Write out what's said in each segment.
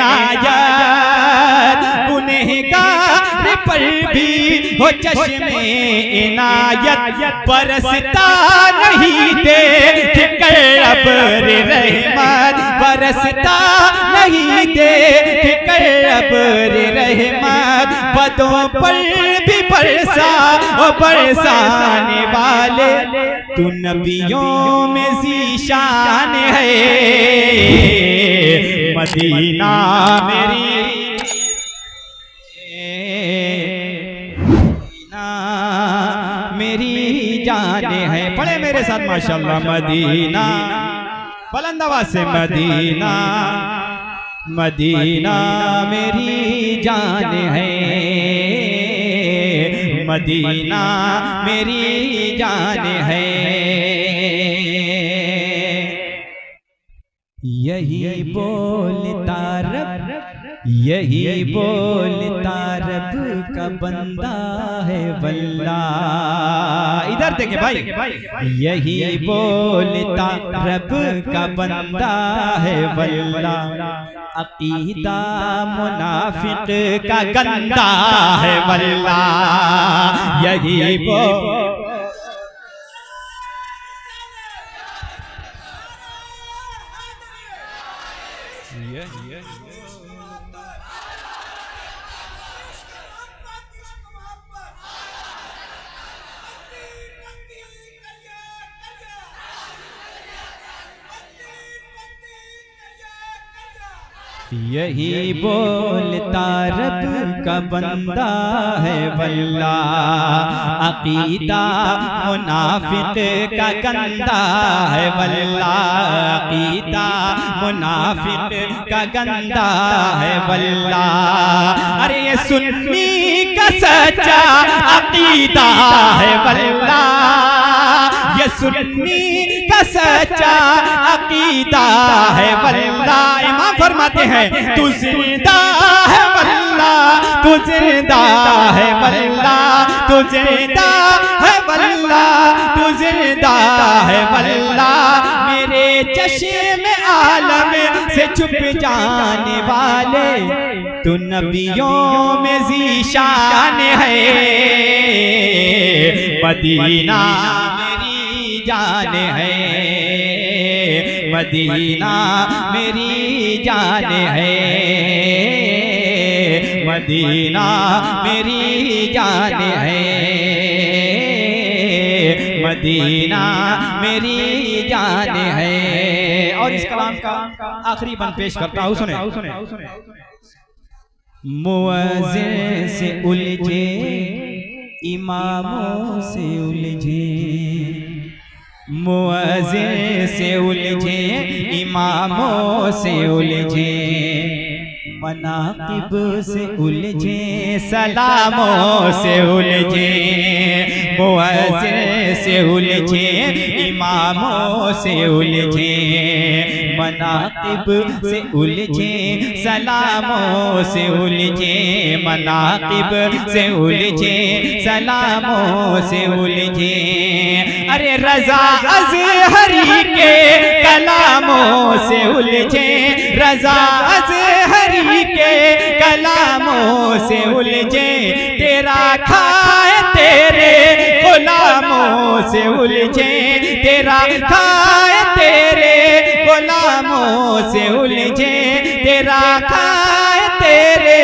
इनायत, गुनहगार पर भी हो चश्मे इनायत, बरसता नहीं देख कर अब्र रहमत, बरसता नहीं देख कर अब्र रहमत, बदों पर भी बरसा और बरसाने वाले तू नबियों में ज़ीशान है। मदीना मेरी मेरी जान है। पढ़े मेरे साथ माशाल्लाह। मदीना बुलंद आवाज से, मदीना मदीना मेरी जान है, मदीना मेरी जान है। यही बोलता रब, यही बोलता रब का बंदा है वल्लाह। इधर देखे भाई, यही बोलता रब का बंदा है वल्लाह, अकीदा मुनाफिक का गंदा है वल्लाह। यही यही बोलता रब का बंदा है वल्लाह, अकीदा मुनाफिक का गंदा है वल्लाह, अकीदा मुनाफिक का गंदा है वल्लाह। अरे ये सुन्नी का सच्चा अकीदा है वल्लाह, ये सुन्नी का सच्चा अकीदा है वल्लाह। इमाम फरमाते हैं तू जिंदा है वल्लाह, तू जिंदा है वल्लाह, तू जिंदा है वल्लाह, तू जिंदा है वल्लाह। मेरे चश्मे आलम से छुप जाने वाले तू नबियों में ज़ीशान है। मदीना मेरी जान है, मदीना मेरी जान है, मदीना मेरी जान है, मदीना मेरी जान है। और इस कलाम का आखिरी बंद पेश करता हूँ, सुने। मुअज़्ज़िन से उलझे इमामों से उलझे, मुअज़्ज़िन से उलझे इमामों से उलझे, मनाक़िब से उलझे सलामों से उलझे, मुअज़्ज़िन से उलझे इमामों से उलझे, मनाक़िब से उलझे सलामों से उलझे, मनाक़िब से उलझे सलामों से उलझे। अरे रज़ा अज़हरी के कलामों से उलझे, रज़ा अज़हरी के कलामों से उलझे, तेरा खाए तेरे गुलामों से उलझे, तेरा खाए तेरे गुलामों से उलझे, तेरा खाए तेरे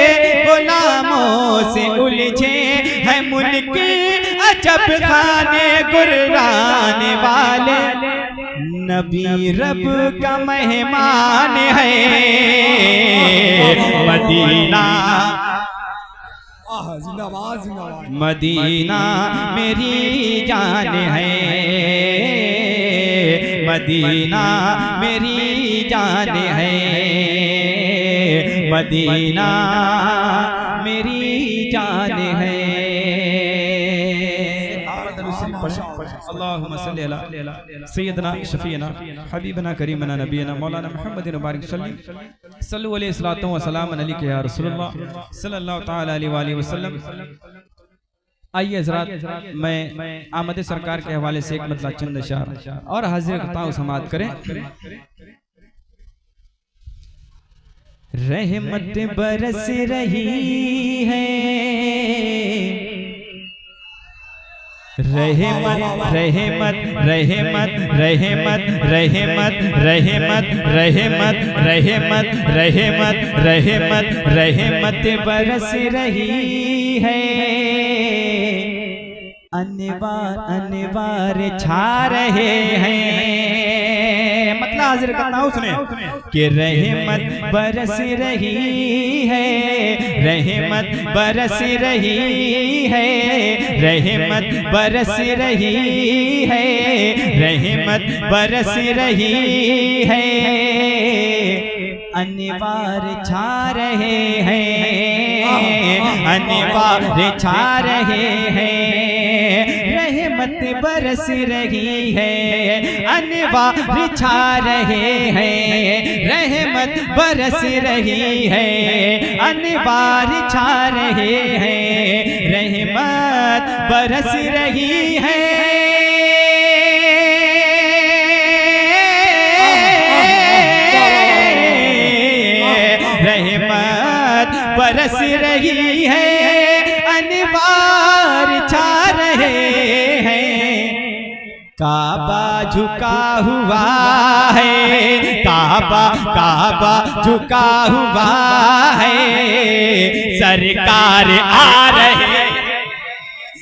गुलामों से उलझे। है मुल्क अजब खाने गुर्राने वाले नबी रब का मेहमान है। मदीना मदीना मेरी जान है, मदीना मेरी जान है, मदीना मेरी जान है। अल्लाहुम्मा सल्ली अला सय्यदना शफीना हबीबना करीमना नबीना मौलाना मुहम्मदिन मुबारक सल्लल्लाहु अलैहि व सल्लम अलैहि या रसूलुल्लाह सल्लल्लाहु तआला अलैहि वसल्लम। आइए हज़रात, मैं आमद सरकार के हवाले से एक मतलब चंद अशार और हाजिर करता हूँ, समाअत करें। रहमत बरस रही है, रहमत रहमत रहमत रहमत रहमत रहमत रहमत रहमत रहमत रहमत रहमत बरस रही है, अनवार अनवार छा रहे हैं। मतलब हाजिर करना उसने कि रहमत बरस रही है, रहमत बरस रही है, रहमत बरस रही है, रहमत बरस रही है, अनवार छा रहे हैं, अनवार छा रहे हैं, रहमत बरस रही है, अनवार छा रहे हैं, रहमत बरस रही है, अनवार छा रहे हैं, रहमत बरस रही है, रहमत बरस रही है, अनवार छा रहे हैं। काबा झुका हुआ है, काबा काबा झुका हुआ है, सरकार आ रहे,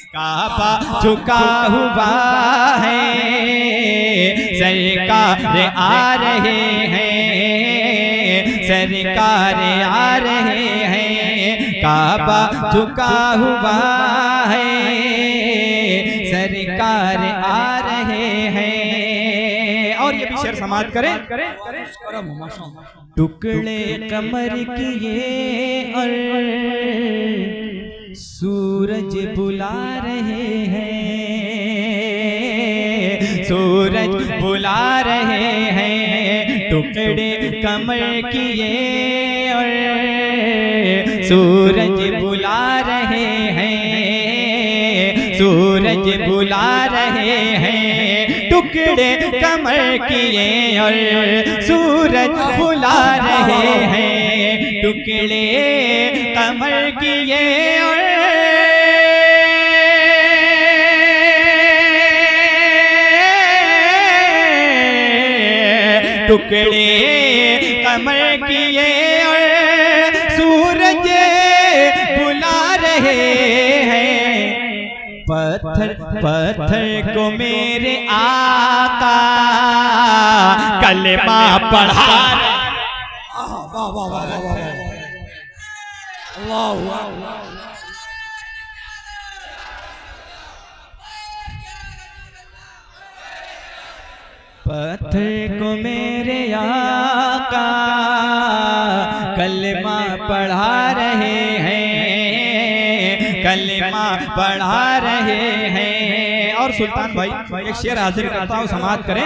काबा झुका हुआ है, सरकार आ रहे हैं, सरकार आ रहे हैं, काबा झुका हुआ है, सरकार आ रहे हैं। और ये भी शेर समाप्त करें, टुकड़े कमर किए और सूरज बुला रहे हैं, सूरज बुला रहे हैं, टुकड़े कमर किए और सूरज बुला रहे हैं, सूरज बुला रहे हैं, टुकड़े कमर किए और सूरज बुला रहे हैं, टुकड़े कमर किए और टुकड़े कमर किए और सूरज बुला रहे हैं, पत्थर पत्थर को मेरे आका कलमा पढ़ा रहे। वाह वाह वाह वाह, अल्लाह अल्लाह। पत्थर को मेरे आका कलमा पढ़ा रहे हैं, कलमा पढ़ा रहे हैं। और सुल्तान भाई एक शेर हाजिर करता हूँ, समाप्त करें।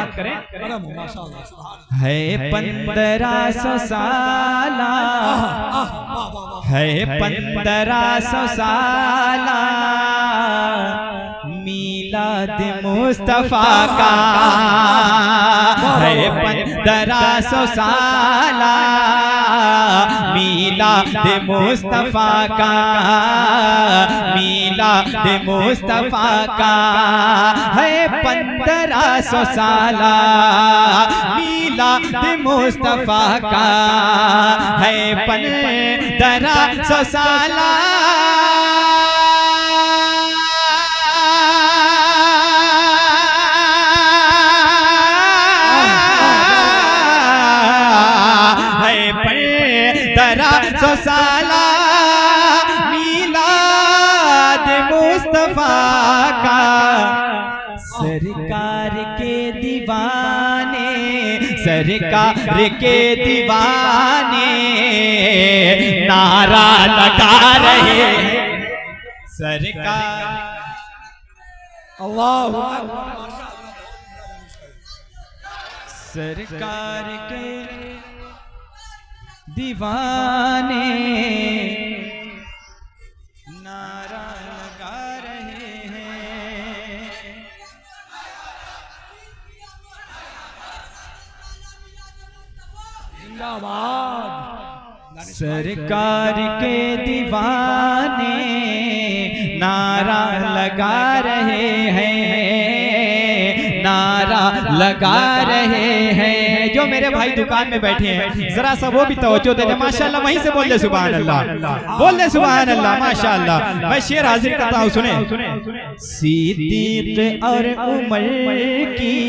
है 1500 साला, है 1500 साला मीलाद मुस्तफा का, है 1500 साला मीलाद मुस्तफा का, मीलाद मुस्तफा का, है 1500 साला मीलाद मुस्तफा का, है 1500 साला साला मीलाद मुस्तफा का, सरकार के दीवाने, सरकार के दीवाने नारा लगा रहे हैं, सरकार अल्लाह, सरकार के दीवाने नारा लगा रहे हैं। जिंदाबाद, सरकार के दीवाने नारा लगा रहे हैं, नारा लगा रहे हैं। जो मेरे भाई दुकान में बैठे हैं जरा सा वो भी तवज्जो दे दे माशाअल्लाह, वहीं से बोल दे सुभान अल्लाह, बोल दे सुभान अल्लाह माशाअल्लाह। मैं शेर हाजिर करता हूँ, सुने। सिद्दीक और उमर की,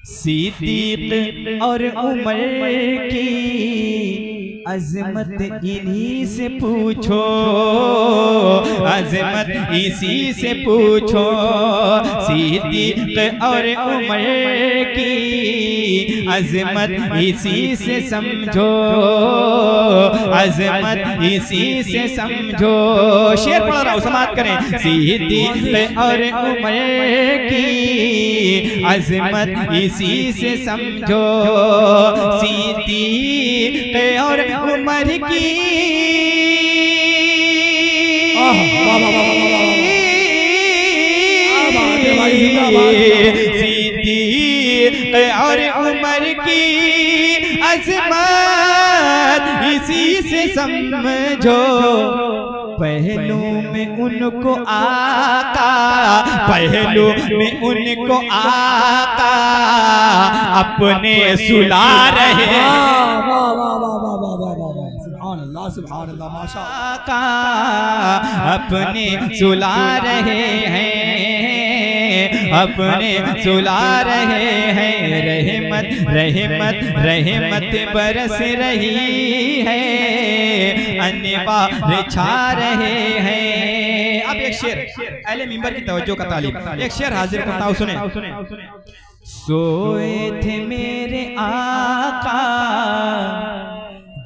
सिद्दीक और उमर की अज़मत इन्हीं से पूछो, अज़मत इसी से पूछो। सिद्दीक और उमर की अज़मत इसी से समझो, अज़मत इसी से समझो। शेर पढ़ रहा हूँ, समाप्त करें। सिद्दीक और उमर की अज़मत इसी से समझो, सिद्दीक और उमर की सिद्दीक और उमर की अज़मत इसी से समझो। पहलू में उनको आका, पहलू में उनको आका अपने सुला रहे हैं। सुभान अल्लाह माशाअल्लाह। अपने सुला रहे हैं, अपने सुला रहे हैं। रहमत रहमत रहमत बरस रही है, अनवार छा रहे हैं। अब एक शेर अहले मिंबर की तवज्जो का तालिब, एक शेर हाजिर करता हूँ, सुने। सोए थे मेरे आका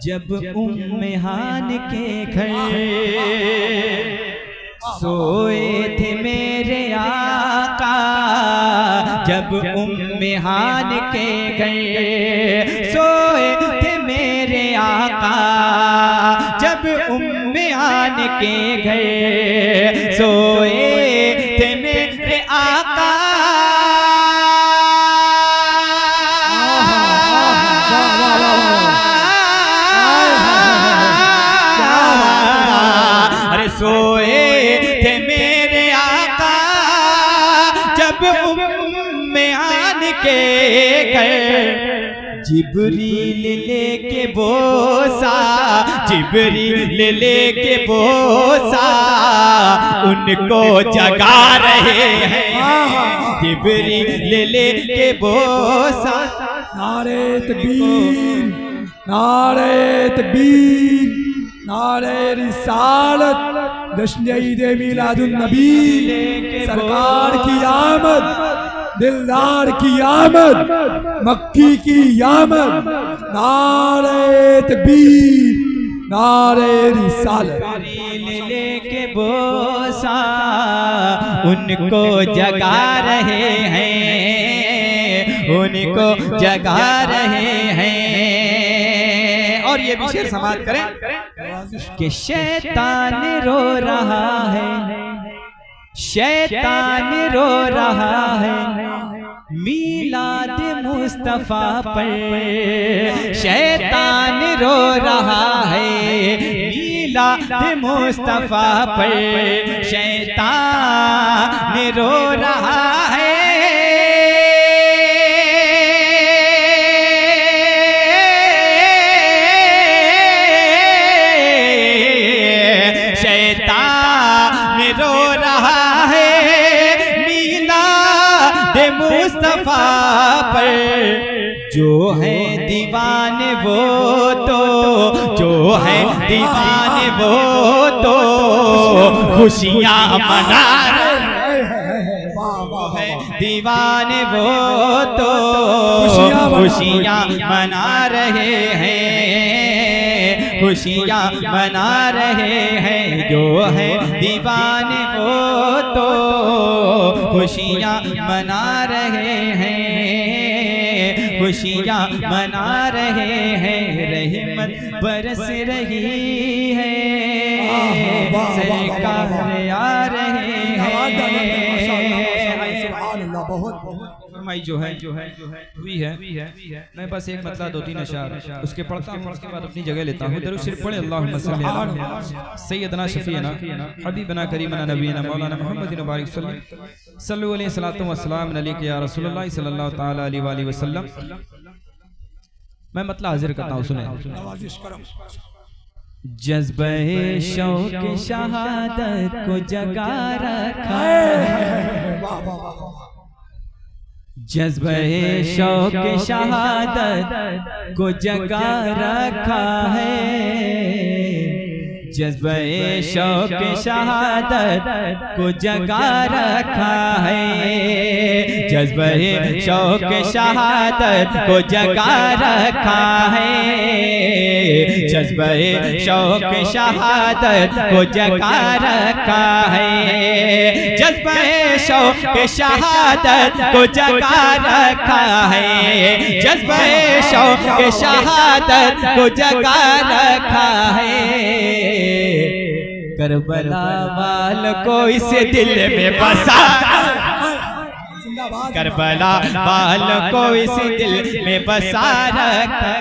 जब उम्मे हान के घर, सोए थे मेरे आका जब उम्मे हान के घर, सोए थे मेरे आका जब उम्मे हान के घर, सोए थे मेरे आका। सोए थे मेरे आका जब उम्मे हान के घर, जिब्रील लेके बोसा, जिब्रील लेके बोसा उनको जगा रहे हैं। जिब्रील लेके बोसा। नारे तकबीर, नारे तकबीर, नारे रिसालत, जश्न ईद मिलादुन नबी, सरकार की आमद, दिलदार की आमद, मक्की की आमद। नारे तकबीर, नारे रिसालत। लेके बोसा उनको जगा रहे हैं, उनको जगा रहे हैं। और ये भी शेर समाप्त करें कि शैतान रो रहा है, शैतान रो रहा है मीलाद मुस्तफा पर, शैतान रो रहा है मीलाद मुस्तफा पर, शैतान रो रहा है। मुस्तफा पर जो है दीवाने वो तो, जो है दीवाने वो तो खुशियाँ मना रहे हैं। दीवाने वो तो खुशियाँ मना रहे हैं, खुशियाँ मना रहे हैं। जो है दीवाने वो तो खुशियाँ मना रहे हैं, खुशियाँ मना रहे हैं। रहमत बरस रही है, सरकार आ रहे हैं। बहुत फरमाई जो है हुई है। मैं बस एक मतलब 2-3 अशार उसके पढ़ता हूँ, उसके बाद अपनी जगह लेता हूँ। दरूद शरीफ पढ़े अल्लाहुम्मा सल्ली अला सय्यदना शफीना हबीबना करीमना नबीना मौलाना मुहम्मदिन मुबारक सल्लल्लाहु अलैहि सलातो व सलाम अलैका या रसूलुल्लाह सल्लल्लाहु तआला अलैहि वसल्लम। मैं मतलब हाजिर करता हूँ, सुने। जज्बे शौक शहादत को जगा रखा है, जज्बे शौक शहादत को जगा रखा है, जज्बे शौक शहादत को जगा रखा है, जज्बे शौक शहादत को जगा रखा है, जज्बे शौक शहादत को जगा रखा है, जज्बे शौक शहादत को जगा रखा है, जज्बे शौक शहादत को जगा रखा है। करबला वाल को इस दिल में बसा, करबला वाल को इस दिल में बसा रखा,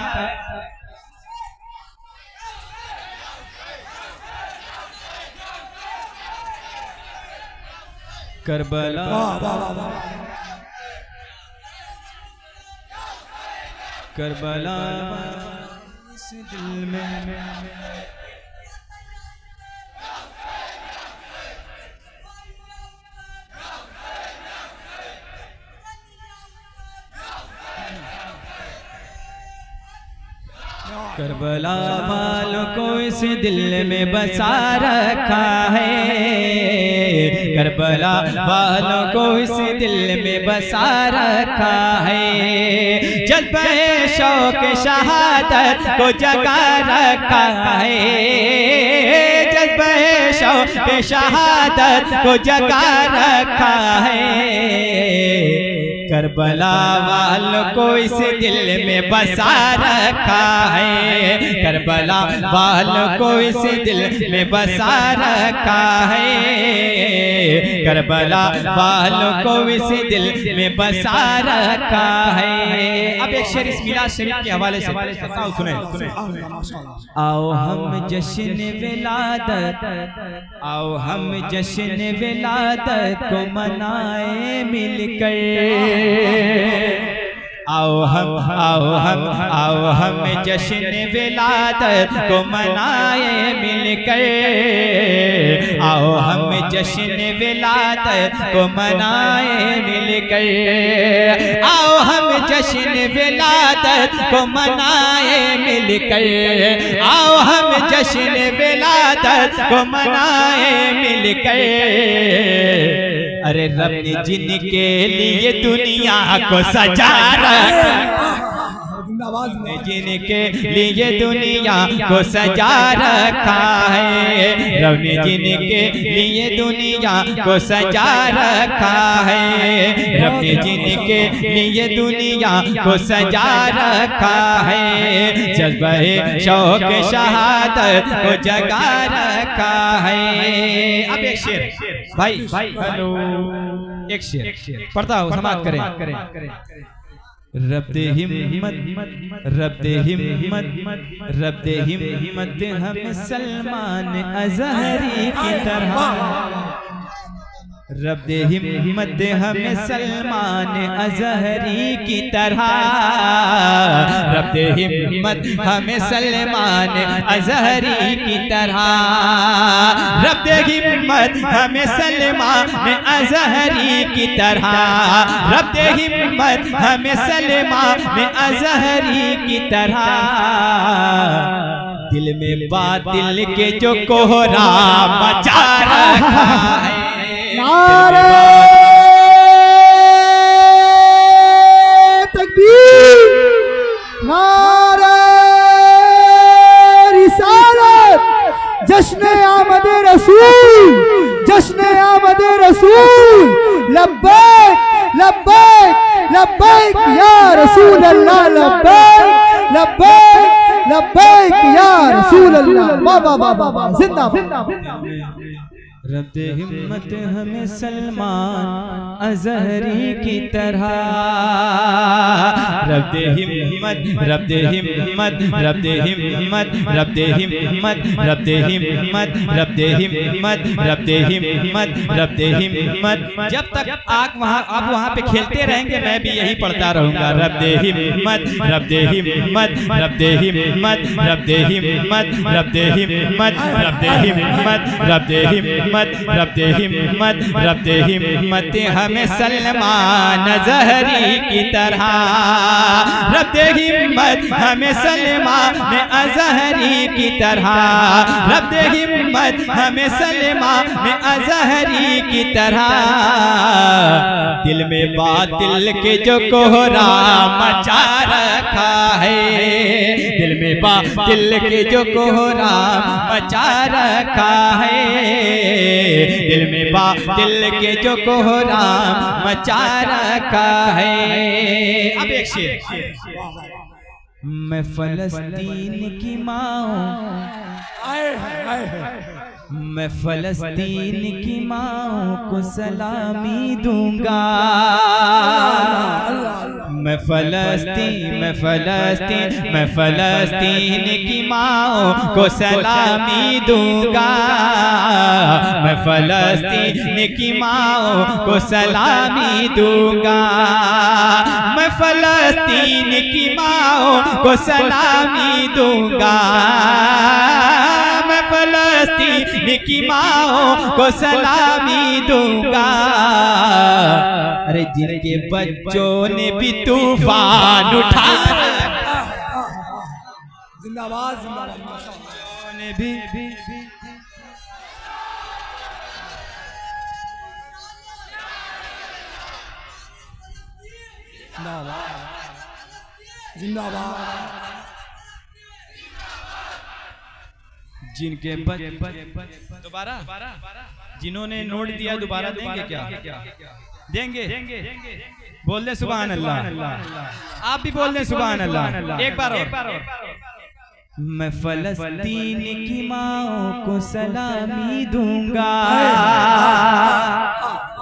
करबला करबला इस दिल में करबला वालों को इस दिल में बसा रखा है, करबला वालों को इस दिल में बसा रखा है, जज्बे शौक शहादत को जगा रखा है, जज्बे शौक शहादत को जगा रखा है, करबला वालों को इस दिल में बसा रखा है, करबला वालों को इस दिल में बसा रखा है, करबला वालों को इस दिल में बसा रखा है। अब एक शेर इस मिलाद शरीफ के हवाले से कहता हूं, सुने। आओ हम जश्न विलादत, आओ हम जश्न विलादत को मनाए मिलकर, आओ हम जश्न विलादत को मनाए मिलकर, आओ हम जश्न विलादत को मनाए मिलकर, आओ हम जश्न विलादत को मनाए मिलकर, आओ हम जश्न विलादत को मनाए मिलकर। अरे रब ने जिनके लिए दुनिया को सजा रखा, जिनके लिए दुनिया को सजा रखा है, रब ने जिनके लिए दुनिया को सजा रखा है, रब ने जिनके लिए दुनिया को सजा रखा है, जज्बे शौक शहादत को जगा रखा है। अब एक शेर भाई, हेलो, एक शेर पढ़ता हूँ, समाप्त करें। रब दे हिम्मत, रब दे हिम्मत, रब दे हिम्मत हम सलमान अज़हरी की तरह, रब दे हिम्मत हमें सलमान अज़हरी की तरह, रब दे हिम्मत हमें सलमान अज़हरी की तरह, रब दे हिम्मत हमें सलमान अज़हरी की तरह, रब दे हिम्मत हमें सलमान अज़हरी की तरह। दिल में बातिल के जो कोहरा मचा रखा है, नारे तकबीर, नारे रिसालत, जश्न आमद रसूल, जश्न आमद रसूल, लब्बैक लब्बैक लब्बैक या रसूल अल्लाह, लब्बैक लब्बैक लब्बैक या रसूल अल्लाह। वाह वाह वाह वाह, जिंदाबाद। रब दे हिम्मत हमें सलमान अज़हरी की तरह, रब दे हिम्मत, रब दे हिम्मत, रब दे हिम्मत, रब दे हिम्मत, रब दे हिम्मत, रब दे हिम्मत, रब दे हिम्मत, रब दे हिम्मत। जब तक आप वहाँ पे खेलते रहेंगे मैं भी यही पढ़ता रहूँगा। रब दे हिम्मत, रब दे हिम्मत, रब दे हिम्मत, रब दे हिम्मत, रब दे हिम्मत, रब दे हिम्मत, रब दे हिम्मत, रब दे हिम्मत, रब दे हिम्मत हमें सलमान अज़हरी की तरह, रब दे हिम्मत हमें सलमान अज़हरी की तरह, रब दे हिम्मत हमें सलमान अज़हरी की तरह। दिल में बातिल के जो कोहरा मचा रखा है, दिल में बातिल के जो कोहरा मचा रखा है, दिल में बातिल के जो कोहरा मचा रखा है। अब एक शेर, मैं फलस्तीन की माँ, मैं फलस्तीन की माँ को सलामी दूंगा, मैं फलस्तीन, मैं फलस्तीन, मैं फलस्तीन की माँ को सलामी दूंगा, मैं फलस्तीन की माँ को सलामी दूंगा, मैं फलस्तीन की माँ को सलामी दूंगा, मैं फलस्तीन की माँ को सलामी दूंगा। अरे जिनके बच्चों ने भी तूफान उठा, जिंदाबाद जिंदाबाद ने भी जिंदाबाद, जिनके दोबारा जिन्होंने नोट दिया दोबारा देंगे क्या? देंगे? बोल दे सुभान अल्लाह। आप भी बोल दे सुभान अल्लाह। एक बार और। मैं फलस्तीन की माँ को सलामी दूंगा,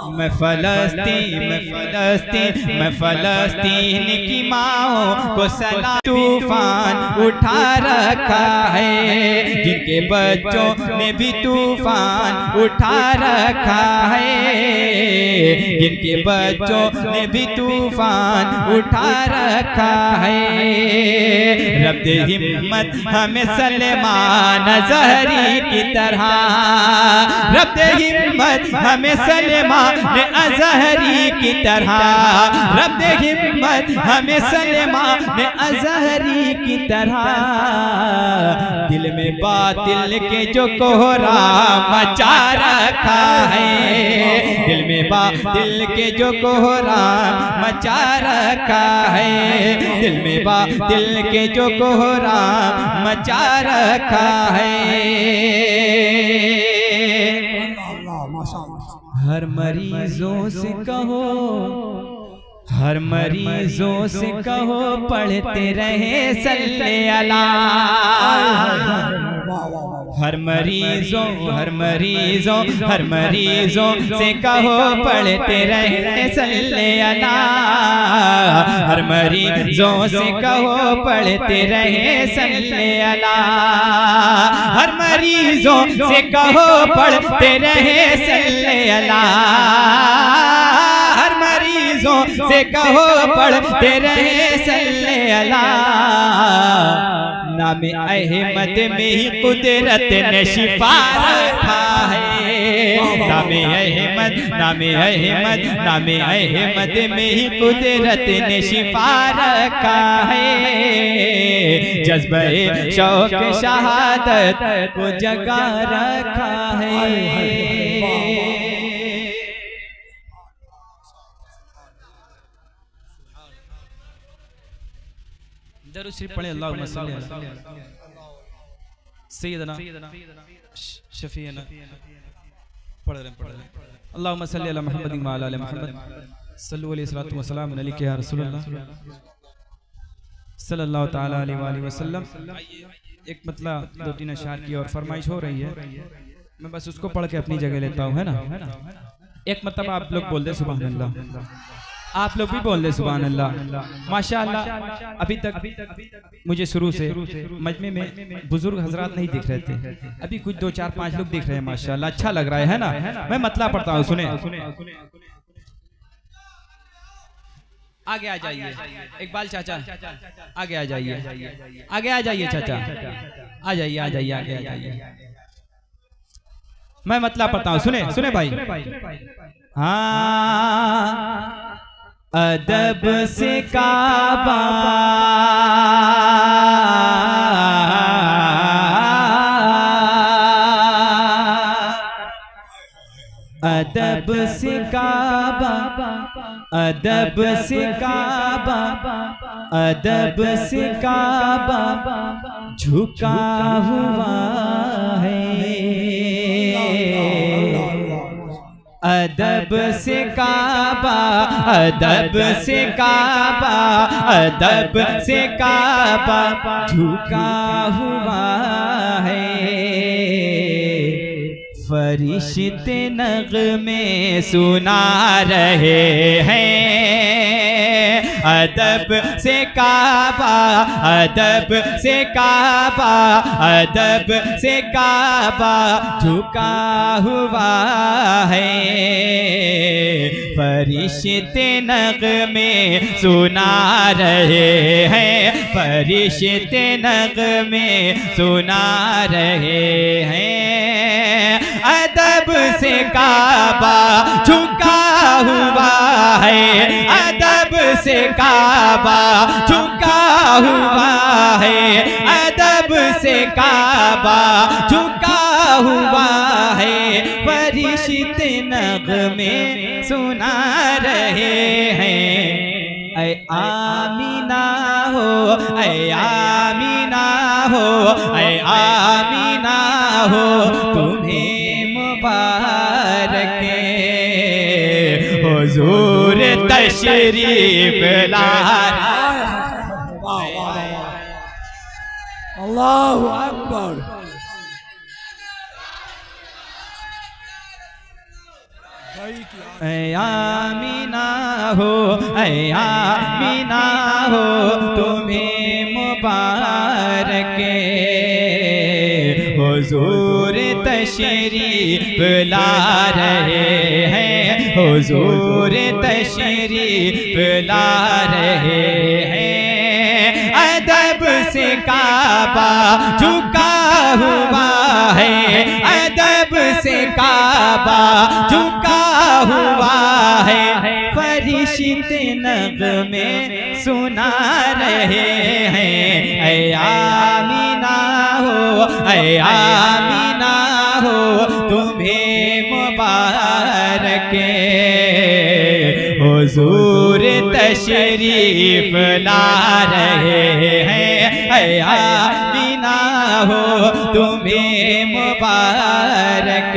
मैं फलस्तीन, मैं फलस्तीन, मैं फलस्तीन की माँ को सलाम। तूफान उठा रखा है, जिनके बच्चों ने भी तूफान उठा रखा है, जिनके बच्चों ने भी तूफान उठा रखा है। रब दे हिम्मत हमें सलमान अज़हरी की तरह, रब दे हिम्मत हमें सलमान अज़हरी की तरह, रब दे हिम्मत हमें सलमान अज़हरी की तरह। दिल में बातिल के जो कोहरा मचा रखा है, दिल में बातिल के जो कोहरा मचा रखा है, दिल में बातिल के जो कोहरा मचा रखा है। हर मरीजों से कहो, हर मरीजों से कहो पढ़ते रहे सल्ले अला। हर मरीजों, हर मरीजों, हर मरीजों से कहो पढ़ते रहे सल्ले अला। हर मरीजों से कहो पढ़ते रहे सल्ले अला। हर मरीजों से कहो पढ़ते रहे सल्ले अला। हर मरीजों से कहो पढ़ते रहे सल्ले अला। नाम अहमद में ही कुदरत ने शिफा रखा है। नाम अहमद, नाम अहमद, नाम अहमद में ही कुदरत ने शिफा रखा है। जज्बे शौक शहादत को जगा रखा है। दरूद शरीफ पढ़े अल्लाहुम्मा सल्ली अला सय्यदना शफीअना। पढ़ रहे अल्लाहुम्मा सल्ली अला मुहम्मद व अला आलि मुहम्मद सल्लल्लाहु अलैहि व सल्लम अलैहि या रसूलल्लाह सल्लल्लाहु तआला अलैहि वसल्लम। एक मतलब 2-3 अशआर की और फरमाइश हो रही है। मैं बस उसको पढ़ के अपनी जगह लेता हूँ, है ना। एक मतलब आप लोग बोल दे सुभान अल्लाह, आप लोग भी बोल दे सुभान अल्लाह। माशाअल्लाह अभी तक मुझे शुरू से मजमे में बुजुर्ग हजरात नहीं दिख रहे थे, अभी कुछ 2 4 5 लोग दिख रहे हैं माशाअल्लाह, अच्छा लग रहा है ना। मैं मतलब पढ़ता हूँ, सुने। आगे आ जाइए इकबाल चाचा, आगे आ जाइए, आगे आ जाइए चाचा, आ जाइए आ जाइए आगे आ जाइए। मैं मतलब पढ़ता हूँ, सुने सुने भाई। हाँ अदब से काबा अदब से काबा अदब से काबा अदब से काबा झुका हुआ है। अदब से काबा अदब से काबा अदब से काबा झुका हुआ है। फरिश्ते नग़्मे सुना रहे हैं। अदब से काबा अदब से काबा अदब से काबा झुका हुआ है। फरिश्ते नग़्मे सुना रहे हैं। फरिश्ते नग़्मे सुना रहे हैं। अदब से काबा झुका हुआ है। अदब से काबा झुका हुआ है। अदब से काबा झुका हुआ है। फरिश्ते नग़्मे सुना रहे हैं। ऐ आमीना हो ऐ आमीना हो ऐ आमीना हो तुम्हें मुबारक हुजूर तशरीफ लाए। अल्लाहु अकबर। ऐ आमीना हो ऐ आमीना हो तुम्हें मुबारक हुजूर तशरीफ ला रहे हैं। हुजूर तशरीफ ला रहे हैं। अदब से काबा झुका हुआ है। अदब से काबा झुका हुआ है। फरिश्ते नग़्मे सुना रहे हैं। ऐ आमीना हो ऐ आमीना हो तुम्हें मुबारक हुजूर तशरीफ ला रहे हैं। ऐ आमीना हो तुम्हें मुबारक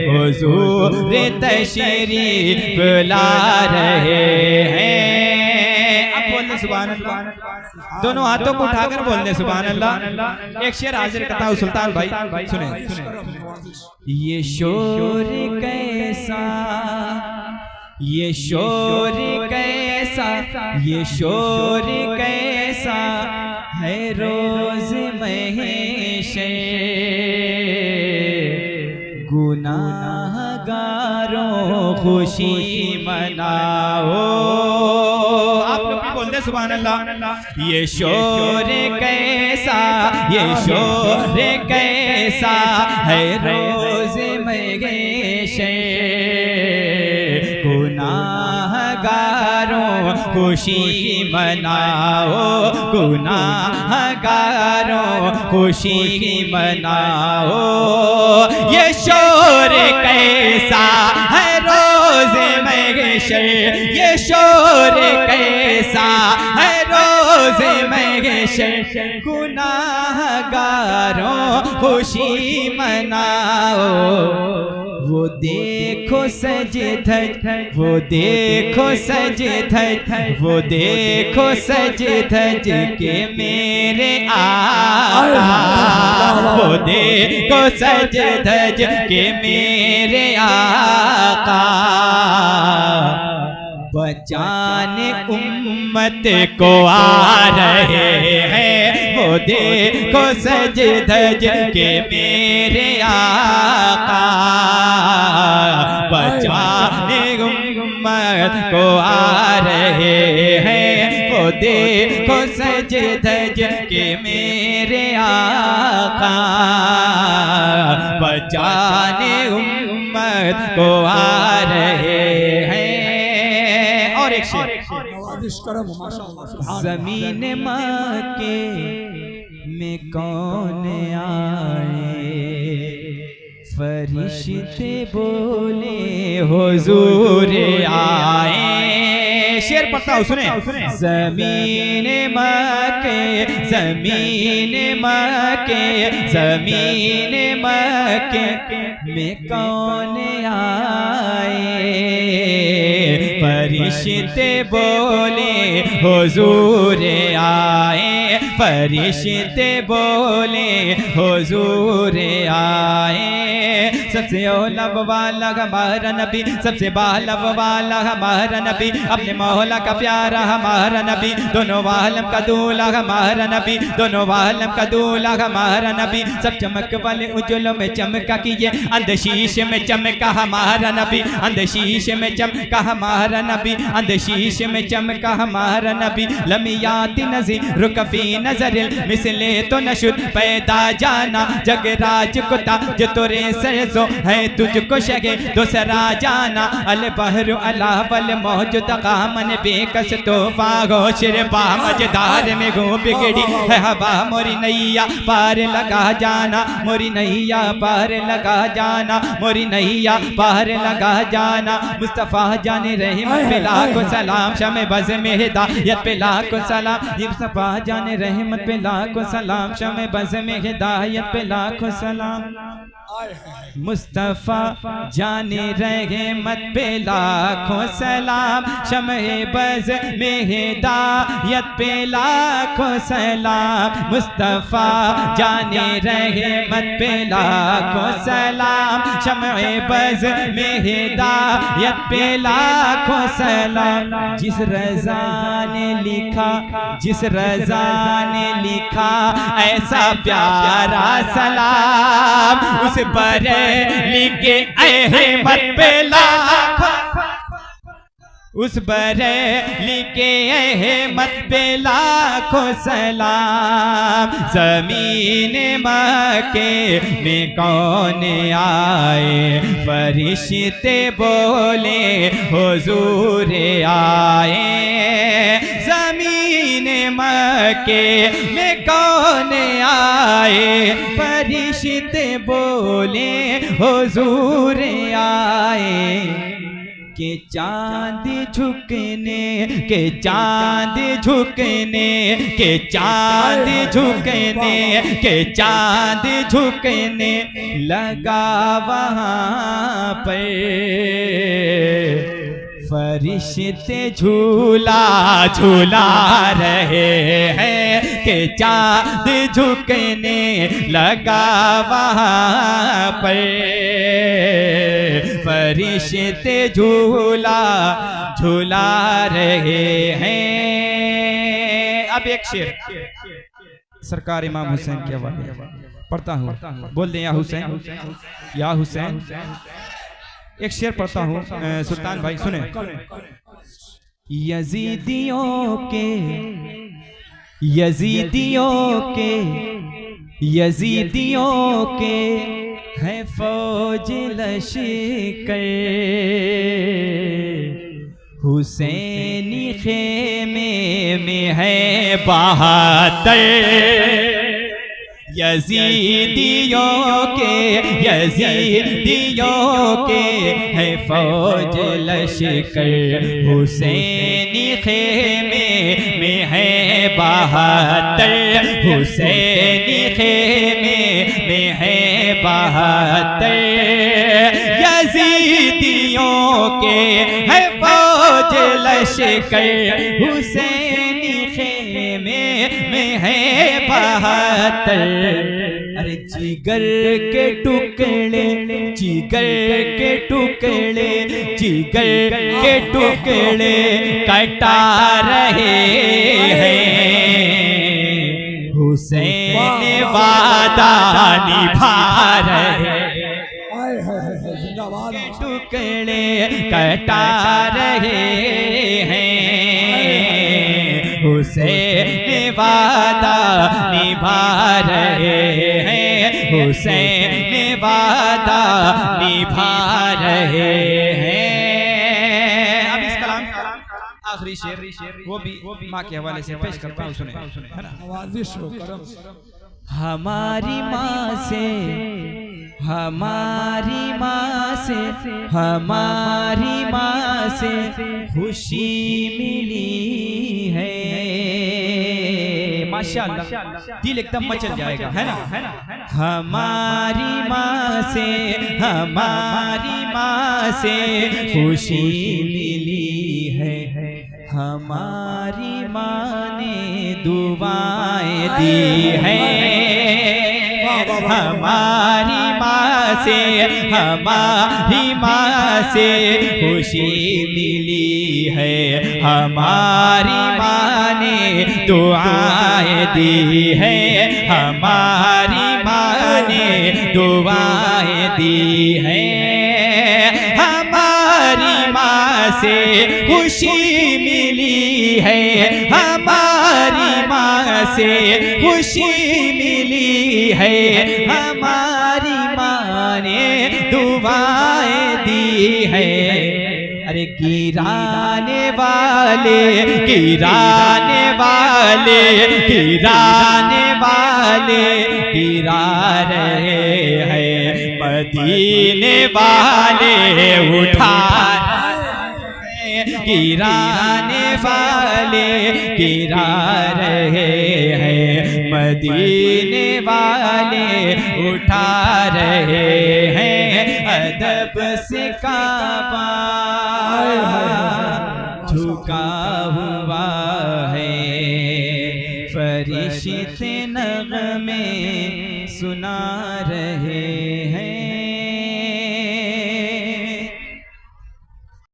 हुजूर तशरीफ ला रहे हैं। अब बोलने सुभान अल्लाह, दोनों हाथों को उठाकर बोलने सुभान अल्लाह। एक शेर हाजिर करता हूँ सुल्तान भाई, सुने। ये शोर कैसा ये शोर कैसा ये शोर कैसा है रोज महशर। गुनाहगारों खुशी मनाओ। आप लोग भी बोलते सुभान अल्लाह। ये शोर कैसा ये शोर कैसा है रोज महशर। गुनाहगारों खुशी मनाओ। गुनाहगारों खुशी मनाओ। ये शोर कैसा है रोज़ महशर। ये शोर कैसा है रोज़ महशर। गुनाहगारों खुशी मनाओ। वो देखो सज धज वो देखो सज धज वो देखो सज धज के मेरे आका। वो देखो सज धज के मेरे आका बचाने उम्मत को आ रहे हैं। वो देखो सज धज के मेरे आका बचाने उम्मत को आ रहे हैं। वो देखो सज धज के मेरे आका बचाने उम्मत को आ रहे हैं। और एक शेर नवाजिश करम माशाअल्लाह। ज़मीन मक्के में कौन आए फरिश्ते बोले हुजूर आए। शेर पढ़ता हूँ सुने। ज़मीन मक्के ज़मीन मक्के ज़मीन मक्के में कौन आए फरिश्ते बोले हुजूर आए फरिश्ते बोले हुजूर आए। सबसे औलब वाला हमारा नबी सबसे बालब वाला हमारा नबी अपने मौला का प्यारा हमारा नबी दोनों आलम का दूल्हा हमारा नबी दोनों आलम का दूल्हा हमारा नबी सब चमक वाले उज्जवलों में चमका कीजिए अंधशीश में चमका हमारा नबी अंधशीश में चमका हमारा नबी अंधशीश में चमका हमारा नबी लमियात नज़ीर रुकफी नजरिल मिसले तो नशुद पैदा जाना जगराज को ताज तोरे सरसो है तुझको शगे दूसरा जाना अल बहर अला वल मौजूद कामन बेकस तोहफा गोशर बा मजदार में गो बिगड़ी है हवा मोरी नैया पार लगा जाना मोरी नैया पार लगा जाना मोरी नैया पार लगा जाना मुस्तफ़ा जाने रहमत पे लाखों सलाम शमे बज़ में हिदायत पे लाखों सलाम मुस्तफ़ा जाने रहमत पे लाखों सलाम शमे बज़ में हिदायत पे लाखों सलाम मुस्तफ़ा जाने रहमत पे लाखों सलाम शमे बज़ में हिदायत पे लाखों सलाम मुस्तफ़ा जाने रहमत पे लाखों सलाम शमे बज़ में हिदायत पे लाखों सलाम। जिस रज़ा ने लिखा जिस रज़ा ने लिखा ऐसा प्यारा सलाम उस पर लिखे अहमद पे लाखों उस पर लिखे अहमद पे लाखों सलाम। ज़मीन मक्के में कौन आए फरिश्ते बोले हुजूर आए ज़मीन मक्के में कौन आए फरिश्ते बोले हुजूर आए के चांद झुकने के चांद झुकने के चांद झुकने के चांद झुकने लगा वहाँ पर फरिश्ते झूला झूला रहे हैं के चांद झुकने लगा वहाँ पर फरिश्ते झूला झूला रहे हैं। अब एक शेर सरकार इमाम हुसैन के हवाले पढ़ता हूँ बोल दें या हुसैन या हुसैन। एक शेर पढ़ता हूँ सुल्तान भाई सुने। यजीदियों के यजीदियों के यजीदियों के है फौज लश्कर हुसैनी खेमे में है बहादुर यजीदियों के है फौज लश्कर हुसैनी खेमे में है बहादुर हुसैनी खेमे में है बहादुर यजीदियों के है फौज लश्कर हुसैनी खेमे में है बहादुर। अरे जिगर के टुकड़े, जिगर के टुकड़े, जिगर के टुकड़े कटा रहे हैं, हुसैन वादा निभा रहे जिंदाबाद। टुकड़े कटा रहे हैं, हुसैन वादा निभा रहे हैं, हुसैन वादा निभा रहे हैं। अब इस कलाम आखिरी शेर वो भी माँ के हवाले से पेश करता हूँ, सुने है ना। नवाजिश हो करम। हमारी माँ से, हमारी माँ से, हमारी माँ से खुशी मिली है। माशाअल्लाह, दिल एकदम मचल जाएगा, है ना। हमारी माँ से, हमारी माँ से खुशी मिली है, हमारी माँ ने दुआएं दी हैं, हमारी माँ से, हमारी माँ से खुशी मिली है, हमारी माँ ने दुआएं दी है, हमारी माँ ने दुआएं दी है, हमारी माँ से खुशी मिली है, हमारी माँ से खुशी मिली है, हमारी माँ ने दुआएं दी है। अरे गिराने वाले, गिराने वाले, गिराने वाले गिरा रहे हैं, मदीने वाले उठा, गिराने वाले गिरा रहे हैं, मदीने वाले उठा रहे हैं, अदब से काबा झुका हुआ है, फरिश्ते नग़मे सुना रहे हैं।